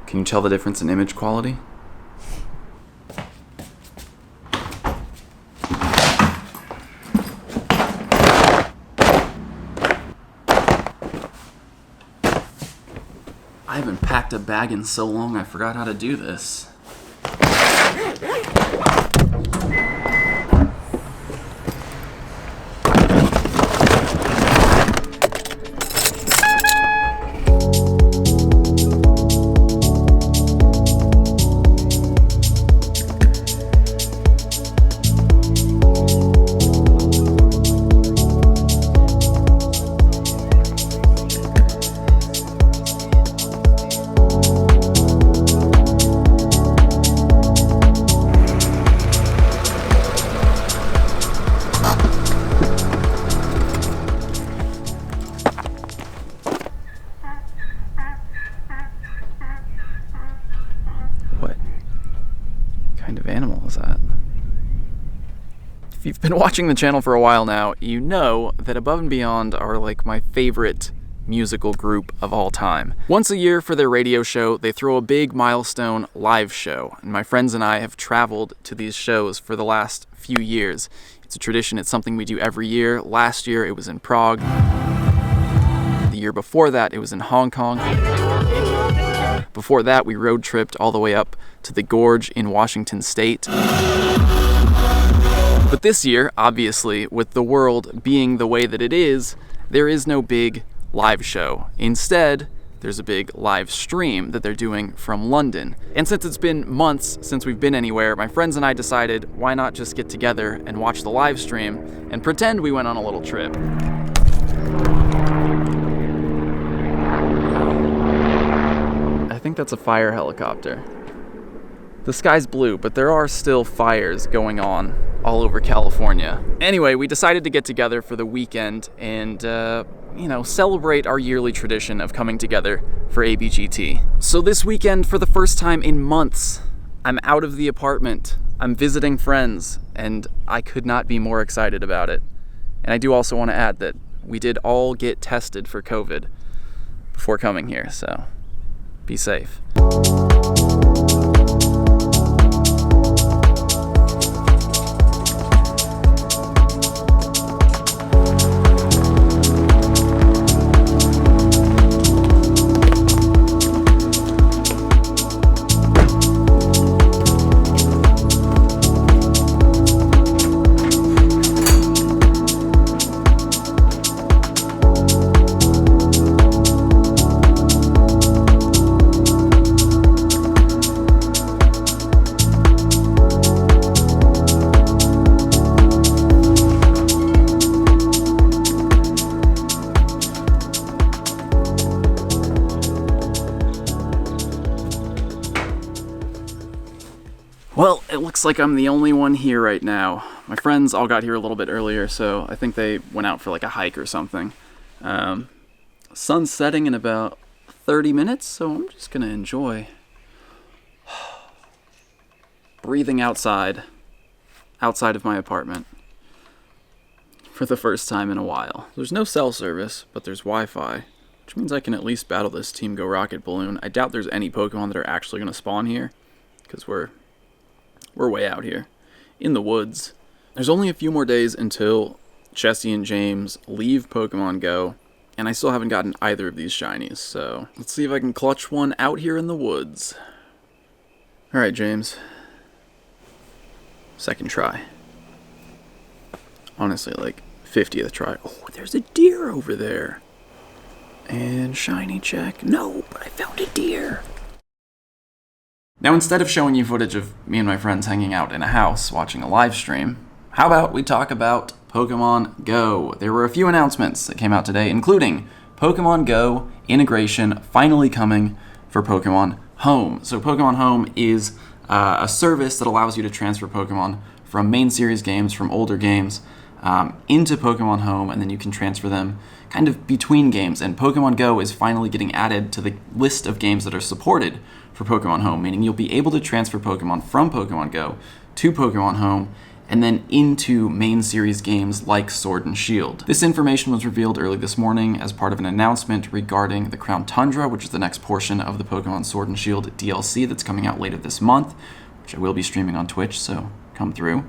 Can you tell the difference in image quality? I haven't packed a bag in so long I forgot how to do this. If you've been watching the channel for a while now, you know that Above and Beyond are like my favorite musical group of all time. Once a year for their radio show, they throw a big milestone live show, and my friends and I have traveled to these shows for the last few years. It's a tradition, it's something we do every year. Last year it was in Prague. The year before that it was in Hong Kong. Before that we road tripped all the way up to the Gorge in Washington State. But this year, obviously, with the world being the way that it is, there is no big live show. Instead, there's a big live stream that they're doing from London. And since it's been months since we've been anywhere, my friends and I decided, why not just get together and watch the live stream and pretend we went on a little trip. I think that's a fire helicopter. The sky's blue, but there are still fires going on all over California. Anyway, we decided to get together for the weekend and, celebrate our yearly tradition of coming together for ABGT. So this weekend, for the first time in months, I'm out of the apartment, I'm visiting friends, and I could not be more excited about it. And I do also want to add that we did all get tested for COVID before coming here, so be safe. Well, it looks like I'm the only one here right now. My friends all got here a little bit earlier, so I think they went out for like a hike or something. Sun's setting in about 30 minutes, so I'm just gonna enjoy breathing outside of my apartment for the first time in a while. There's no cell service, but there's Wi-Fi, which means I can at least battle this Team Go Rocket balloon. I doubt there's any Pokemon that are actually gonna spawn here, because we're way out here in the woods. There's only a few more days until Jesse and James leave Pokemon Go, and I still haven't gotten either of these shinies, so let's see if I can clutch one out here in the woods. Alright, James. Second try. Honestly, like 50th try. Oh, there's a deer over there. And shiny check. No, but I found a deer. Now, instead of showing you footage of me and my friends hanging out in a house watching a live stream, how about we talk about Pokemon Go? There were a few announcements that came out today, including Pokemon Go integration finally coming for Pokemon Home. So Pokemon Home is a service that allows you to transfer Pokemon from main series games, from older games, into Pokemon Home, and then you can transfer them kind of between games. And Pokemon Go is finally getting added to the list of games that are supported for Pokemon Home, meaning you'll be able to transfer Pokemon from Pokemon Go to Pokemon Home and then into main series games like Sword and Shield. This information was revealed early this morning as part of an announcement regarding the Crown Tundra, which is the next portion of the Pokemon Sword and Shield DLC that's coming out later this month, which I will be streaming on Twitch, so come through.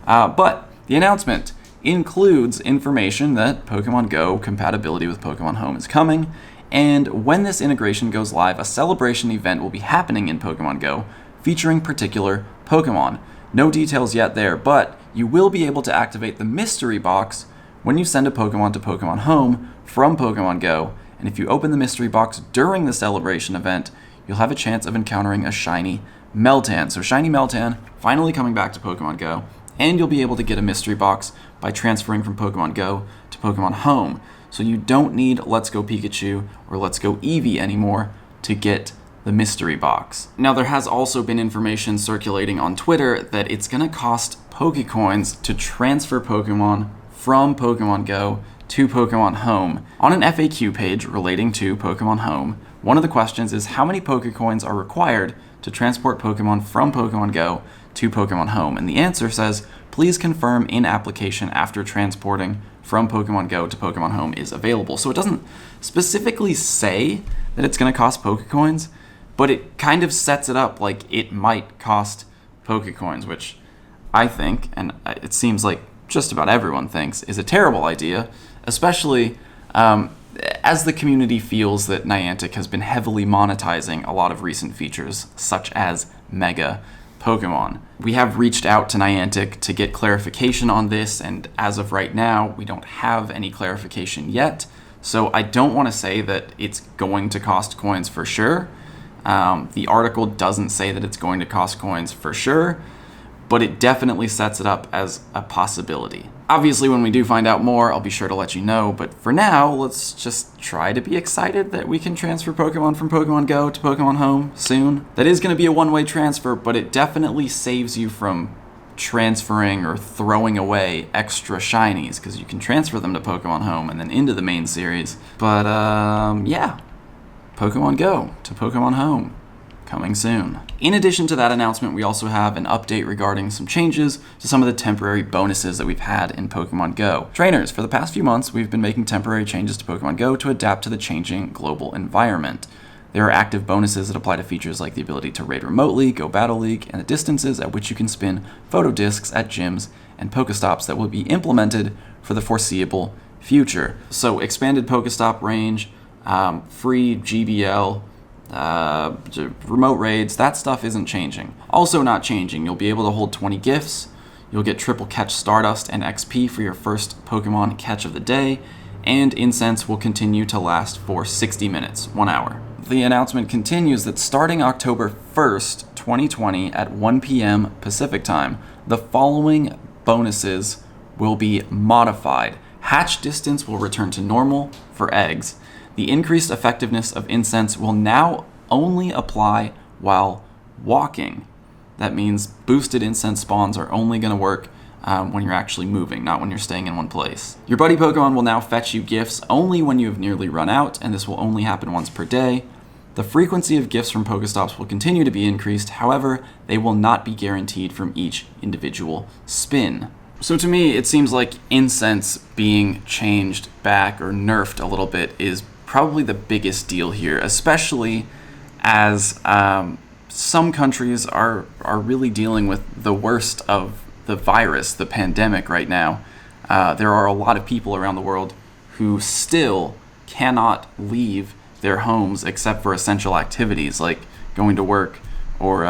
But the announcement includes information that Pokemon Go compatibility with Pokemon Home is coming, and when this integration goes live, a celebration event will be happening in Pokemon Go featuring particular Pokemon. No details yet there, but you will be able to activate the mystery box when you send a Pokemon to Pokemon Home from Pokemon Go, and if you open the mystery box during the celebration event, you'll have a chance of encountering a shiny Meltan. So shiny Meltan finally coming back to Pokemon Go, and you'll be able to get a mystery box by transferring from Pokemon Go to Pokemon Home. So you don't need Let's Go Pikachu or Let's Go Eevee anymore to get the mystery box. Now, there has also been information circulating on Twitter that it's going to cost Pokécoins to transfer Pokemon from Pokemon Go to Pokemon Home. On an FAQ page relating to Pokemon Home, one of the questions is how many Pokécoins are required to transport Pokemon from Pokemon Go to Pokemon Home, and the answer says, please confirm in application after transporting from Pokemon Go to Pokemon Home is available. So it doesn't specifically say that it's going to cost Pokécoins, but it kind of sets it up like it might cost Pokécoins, which I think, and it seems like just about everyone thinks, is a terrible idea, especially as the community feels that Niantic has been heavily monetizing a lot of recent features, such as Mega Pokemon. We have reached out to Niantic to get clarification on this, and as of right now, we don't have any clarification yet, so I don't want to say that it's going to cost coins for sure. The article doesn't say that it's going to cost coins for sure, but it definitely sets it up as a possibility. Obviously, when we do find out more, I'll be sure to let you know, but for now, let's just try to be excited that we can transfer Pokemon from Pokemon Go to Pokemon Home soon. That is going to be a one-way transfer, but it definitely saves you from transferring or throwing away extra shinies, because you can transfer them to Pokemon Home and then into the main series. But, yeah, Pokemon Go to Pokemon Home. Coming soon. In addition to that announcement, we also have an update regarding some changes to some of the temporary bonuses that we've had in Pokemon Go. Trainers, for the past few months, we've been making temporary changes to Pokemon Go to adapt to the changing global environment. There are active bonuses that apply to features like the ability to raid remotely, go Battle League, and the distances at which you can spin photo discs at gyms and Pokestops that will be implemented for the foreseeable future. So expanded Pokestop range, free GBL, remote raids, that stuff isn't changing. Also not changing, you'll be able to hold 20 gifts, you'll get triple catch Stardust and XP for your first Pokemon catch of the day, and incense will continue to last for 60 minutes, 1 hour. The announcement continues that starting October 1st, 2020 at 1 p.m. Pacific time, the following bonuses will be modified. Hatch distance will return to normal for eggs. The increased effectiveness of incense will now only apply while walking. That means boosted incense spawns are only going to work when you're actually moving, not when you're staying in one place. Your buddy Pokemon will now fetch you gifts only when you have nearly run out, and this will only happen once per day. The frequency of gifts from Pokestops will continue to be increased, however, they will not be guaranteed from each individual spin. So to me, it seems like incense being changed back or nerfed a little bit is probably the biggest deal here, especially as some countries are really dealing with the worst of the virus, the pandemic right now. There are a lot of people around the world who still cannot leave their homes except for essential activities like going to work or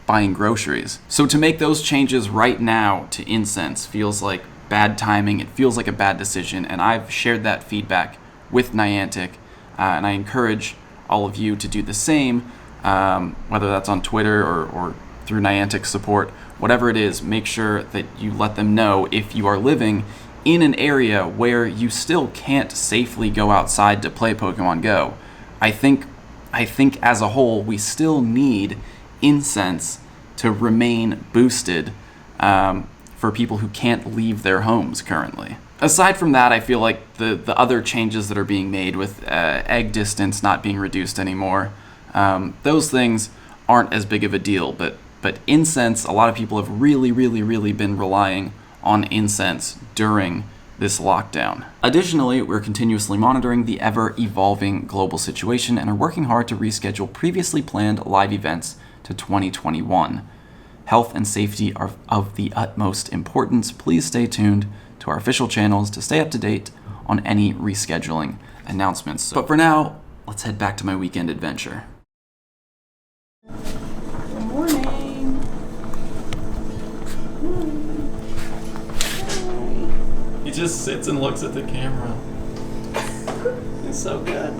buying groceries. So to make those changes right now to incense feels like bad timing, it feels like a bad decision, and I've shared that feedback with Niantic, and I encourage all of you to do the same, whether that's on Twitter or through Niantic support, whatever it is, make sure that you let them know if you are living in an area where you still can't safely go outside to play Pokemon Go. I think as a whole, we still need incense to remain boosted for people who can't leave their homes currently. Aside from that, I feel like the other changes that are being made with egg distance not being reduced anymore, those things aren't as big of a deal, but But incense, a lot of people have really been relying on incense during this lockdown. Additionally, we're continuously monitoring the ever-evolving global situation and are working hard to reschedule previously planned live events to 2021. Health and safety are of the utmost importance. Please stay tuned to our official channels to stay up to date on any rescheduling announcements. But for now, let's head back to my weekend adventure. Good morning. He just sits and looks at the camera. He's so good.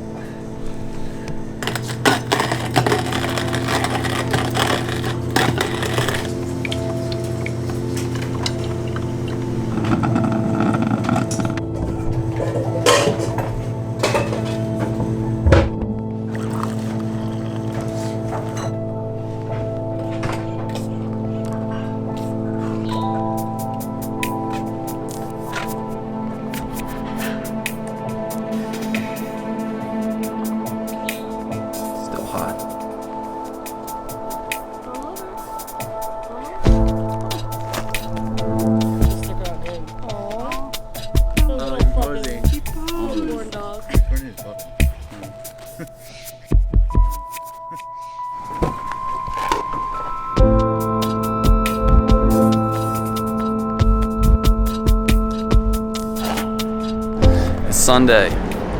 Sunday,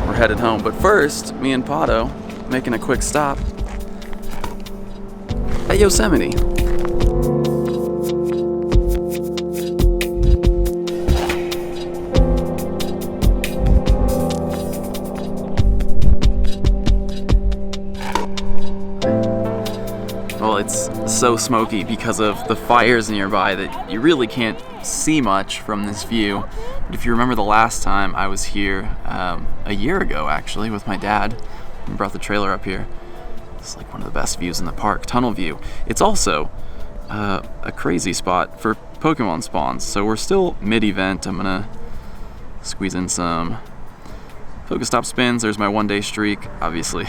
we're headed home, but first, me and Pato making a quick stop at Yosemite. Well, it's so smoky because of the fires nearby that you really can't see much from this view. But if you remember the last time I was here, a year ago actually, with my dad, and brought the trailer up here, it's like one of the best views in the park, tunnel view. It's also a crazy spot for Pokemon spawns, so we're still mid-event. I'm gonna squeeze in some Pokestop spins. There's my one-day streak. Obviously,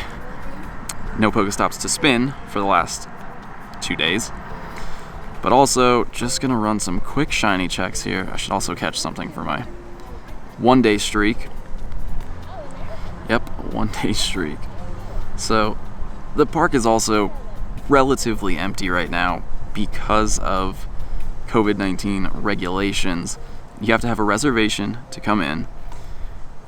no Pokestops to spin for the last 2 days. But also, just gonna run some quick shiny checks here. I should also catch something for my one-day streak. Yep, one-day streak. So, the park is also relatively empty right now because of COVID-19 regulations. You have to have a reservation to come in,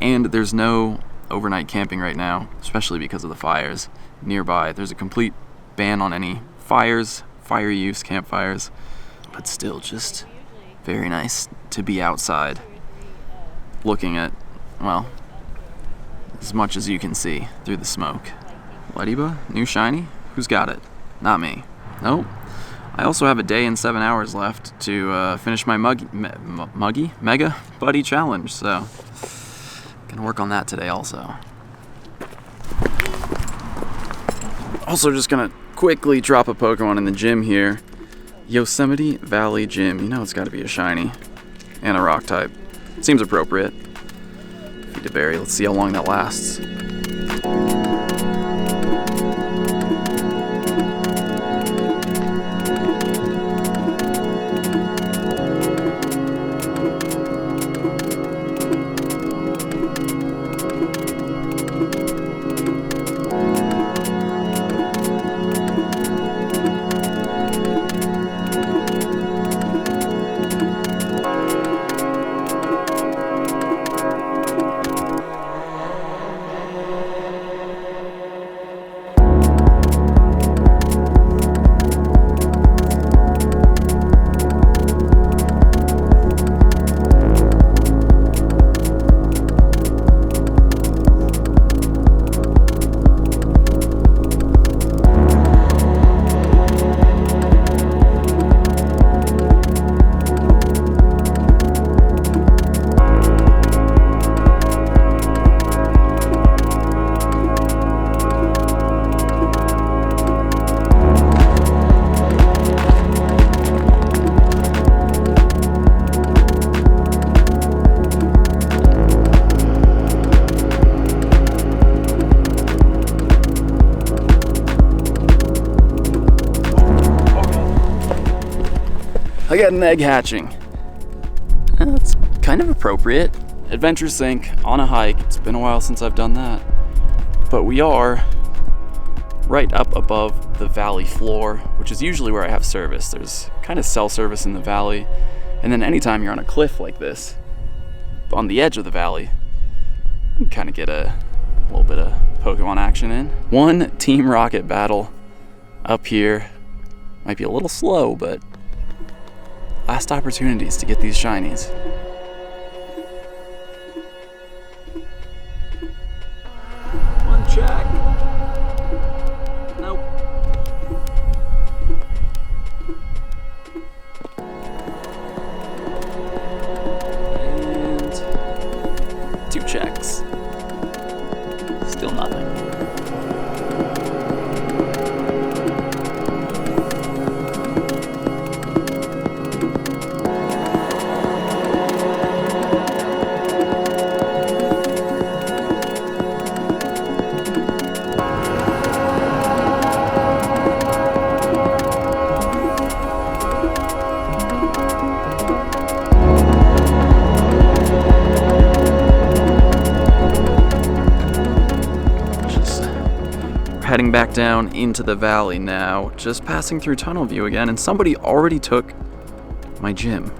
and there's no overnight camping right now, especially because of the fires nearby. There's a complete ban on any fires, fire use, campfires, but still just very nice to be outside looking at, well, as much as you can see through the smoke. Lediba, new shiny? Who's got it? Not me. Nope. I also have a day and 7 hours left to finish my Mega Buddy Challenge, so gonna work on that today also. Also just gonna quickly drop a Pokemon in the gym here. Yosemite Valley Gym. You know it's gotta be a shiny. And a rock type. Seems appropriate. Feed a berry. Let's see how long that lasts. I got an egg hatching. That's kind of appropriate. Adventure Sync on a hike. It's been a while since I've done that. But we are right up above the valley floor, which is usually where I have service. There's kind of cell service in the valley. And then anytime you're on a cliff like this, on the edge of the valley, you can kind of get a little bit of Pokemon action in. One Team Rocket battle up here. Might be a little slow, but last opportunities to get these shinies. One check. Nope. And 2 checks. Still nothing. Heading back down into the valley now, just passing through tunnel view again, and somebody already took my gym.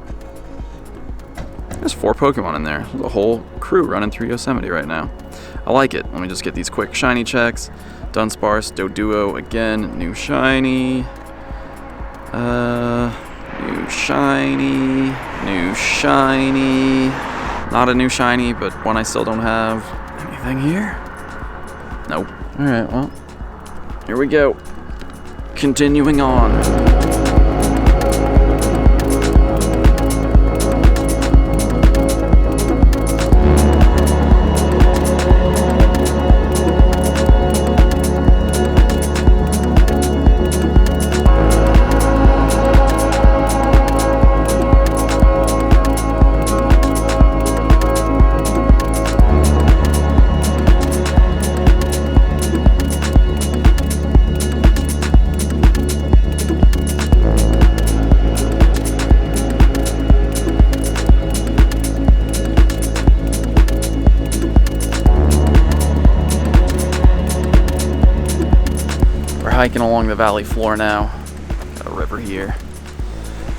There's 4 Pokemon in there. There's a whole crew running through Yosemite right now. I like it. Let me just get these quick shiny checks. Dunsparce, Doduo again, new shiny. New shiny, new shiny. Not a new shiny, but one I still don't have. Anything here? Nope. Alright, well. Here we go. Continuing on. Hiking along the valley floor now. Got a river here.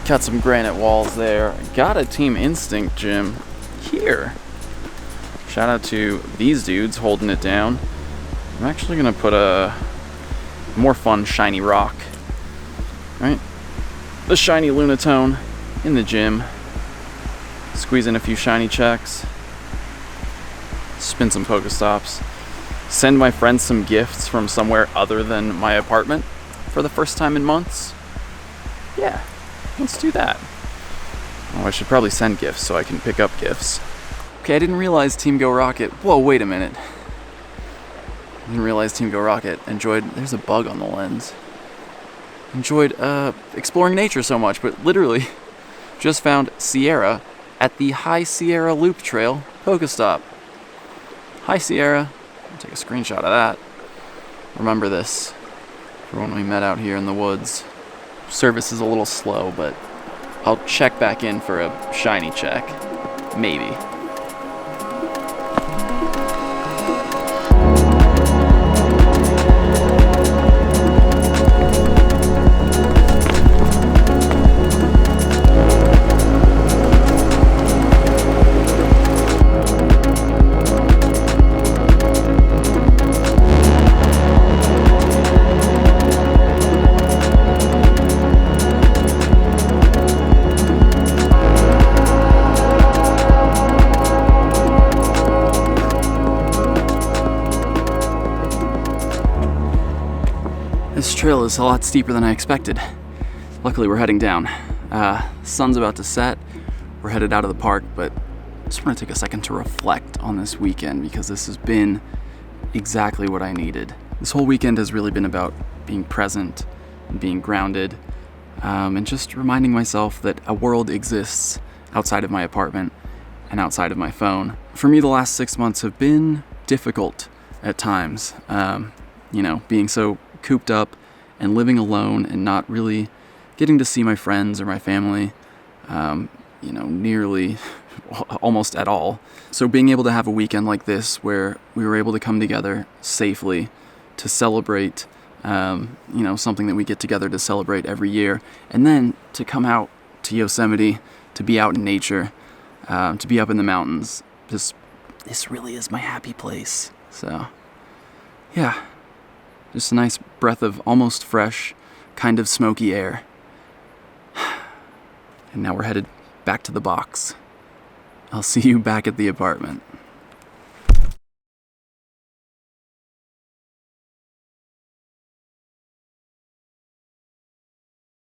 Got some granite walls there. Got a Team Instinct gym here. Shout out to these dudes holding it down. I'm actually gonna put a more fun shiny rock. Right? The shiny Lunatone in the gym. Squeeze in a few shiny checks. Spin some Pokestops. Send my friends some gifts from somewhere other than my apartment for the first time in months. Yeah, let's do that. Oh, I should probably send gifts so I can pick up gifts. Okay, I didn't realize Team Go Rocket. Whoa, wait a minute. I didn't realize Team Go Rocket enjoyed. There's a bug on the lens. Enjoyed exploring nature so much, but literally just found Sierra at the High Sierra Loop Trail Pokestop. Hi, Sierra. Take a screenshot of that. Remember this for when we met out here in the woods. Service is a little slow, but I'll check back in for a shiny check. Maybe. This trail is a lot steeper than I expected. Luckily, we're heading down. Sun's about to set. We're headed out of the park, but I just want to take a second to reflect on this weekend because this has been exactly what I needed. This whole weekend has really been about being present and being grounded, and just reminding myself that a world exists outside of my apartment and outside of my phone. For me, the last 6 months have been difficult at times. Being so cooped up and living alone and not really getting to see my friends or my family, nearly almost at all. So being able to have a weekend like this where we were able to come together safely to celebrate, something that we get together to celebrate every year, and then to come out to Yosemite, to be out in nature, to be up in the mountains. This really is my happy place. So, yeah, just a nice breath of almost fresh, kind of smoky air. And now we're headed back to the box. I'll see you back at the apartment.